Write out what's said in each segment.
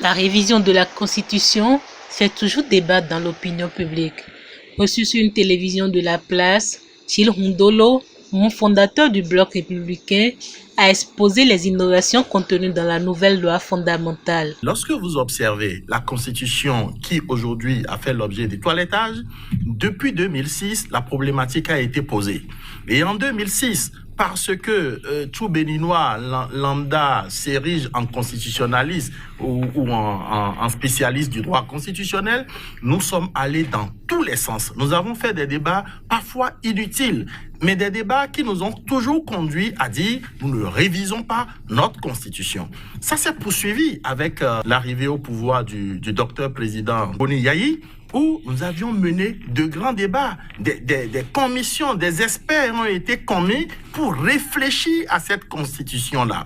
La révision de la Constitution fait toujours débat dans l'opinion publique. Reçu sur une télévision de la place, Chilhundolo, mon fondateur du Bloc républicain, a exposé les innovations contenues dans la nouvelle loi fondamentale. Lorsque vous observez la Constitution qui aujourd'hui a fait l'objet du toilettage, depuis 2006, la problématique a été posée. Et en 2006, parce que tout Béninois lambda s'érige en constitutionnaliste ou en spécialiste du droit constitutionnel, nous sommes allés dans tous les sens. Nous avons fait des débats parfois inutiles, mais des débats qui nous ont toujours conduits à dire nous ne révisons pas notre constitution. Ça s'est poursuivi avec l'arrivée au pouvoir du docteur président Boni Yayi, où nous avions mené de grands débats, des commissions, des experts ont été commis pour réfléchir à cette constitution-là.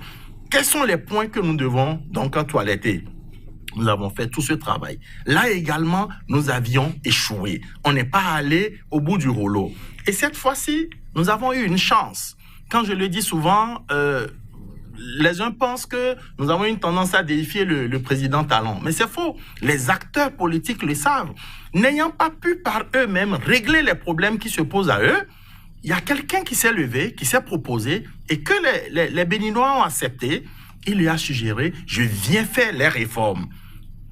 Quels sont les points que nous devons donc toiletter? Nous avons fait tout ce travail. Là également, nous avions échoué. On n'est pas allé au bout du rouleau. Et cette fois-ci, nous avons eu une chance. Quand je le dis souvent, les uns pensent que nous avons une tendance à déifier le président Talon. Mais c'est faux. Les acteurs politiques le savent. N'ayant pas pu par eux-mêmes régler les problèmes qui se posent à eux, il y a quelqu'un qui s'est levé, qui s'est proposé et que les Béninois ont accepté. Il lui a suggéré, je viens faire les réformes.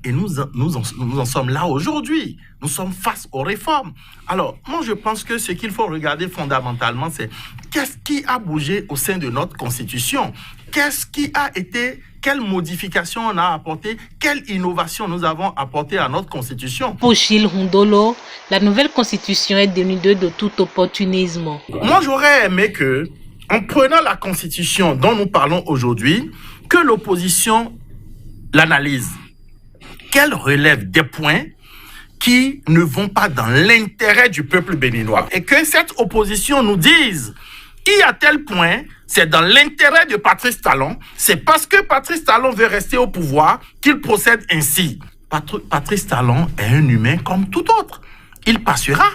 Et nous en sommes là aujourd'hui. Nous sommes face aux réformes. Alors, moi, je pense que ce qu'il faut regarder fondamentalement, c'est qu'est-ce qui a bougé au sein de notre Constitution? Qu'est-ce qui a été, quelle modification on a apporté, quelle innovation nous avons apporté à notre Constitution? Pour Chilhundolo, la nouvelle Constitution est dénudée de tout opportunisme. Moi, j'aurais aimé que, en prenant la Constitution dont nous parlons aujourd'hui, que l'opposition l'analyse, qu'elle relève des points qui ne vont pas dans l'intérêt du peuple béninois. Et que cette opposition nous dise, il y a tel point, c'est dans l'intérêt de Patrice Talon, c'est parce que Patrice Talon veut rester au pouvoir qu'il procède ainsi. Patrice Talon est un humain comme tout autre. Il passera.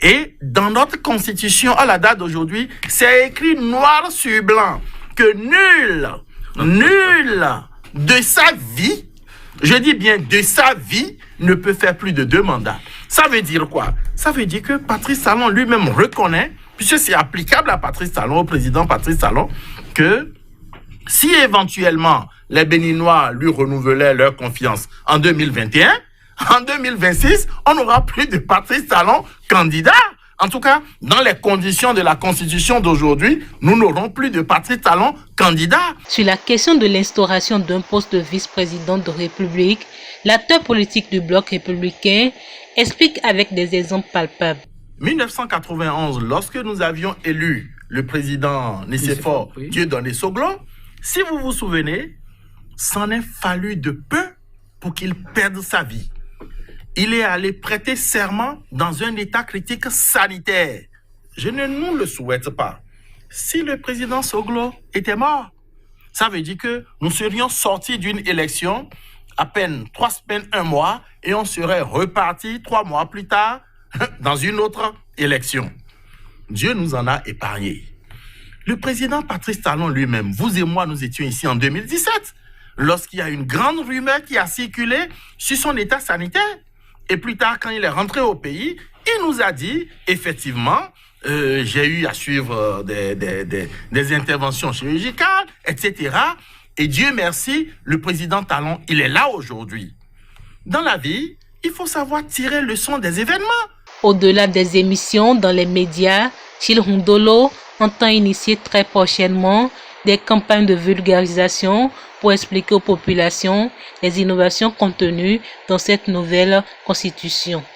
Et dans notre constitution, à la date d'aujourd'hui, c'est écrit noir sur blanc que nul de sa vie, je dis bien de sa vie, ne peut faire plus de 2 mandats. Ça veut dire quoi? Ça veut dire que Patrice Talon lui-même reconnaît, puisque c'est applicable à Patrice Talon, au président Patrice Talon, que si éventuellement les Béninois lui renouvelaient leur confiance en 2021, en 2026, on n'aura plus de Patrice Talon candidat. En tout cas, dans les conditions de la Constitution d'aujourd'hui, nous n'aurons plus de Patrice Talon candidat. Sur la question de l'instauration d'un poste de vice-président de République, l'acteur politique du Bloc républicain explique avec des exemples palpables. 1991, lorsque nous avions élu le président Nicéphore Dieudonné Soglo, si vous vous souvenez, s'en est fallu de peu pour qu'il perde sa vie. Il est allé prêter serment dans un état critique sanitaire. Je ne nous le souhaite pas. Si le président Soglo était mort, ça veut dire que nous serions sortis d'une élection à peine 3 semaines, 1 mois, et on serait reparti 3 mois plus tard dans une autre élection. Dieu nous en a épargnés. Le président Patrice Talon lui-même, vous et moi, nous étions ici en 2017, lorsqu'il y a une grande rumeur qui a circulé sur son état sanitaire. Et plus tard, quand il est rentré au pays, il nous a dit, effectivement, j'ai eu à suivre des interventions chirurgicales, etc. Et Dieu merci, le président Talon, il est là aujourd'hui. Dans la vie, il faut savoir tirer leçon des événements. Au-delà des émissions dans les médias, Chilhundolo entend initier très prochainement des campagnes de vulgarisation pour expliquer aux populations les innovations contenues dans cette nouvelle constitution.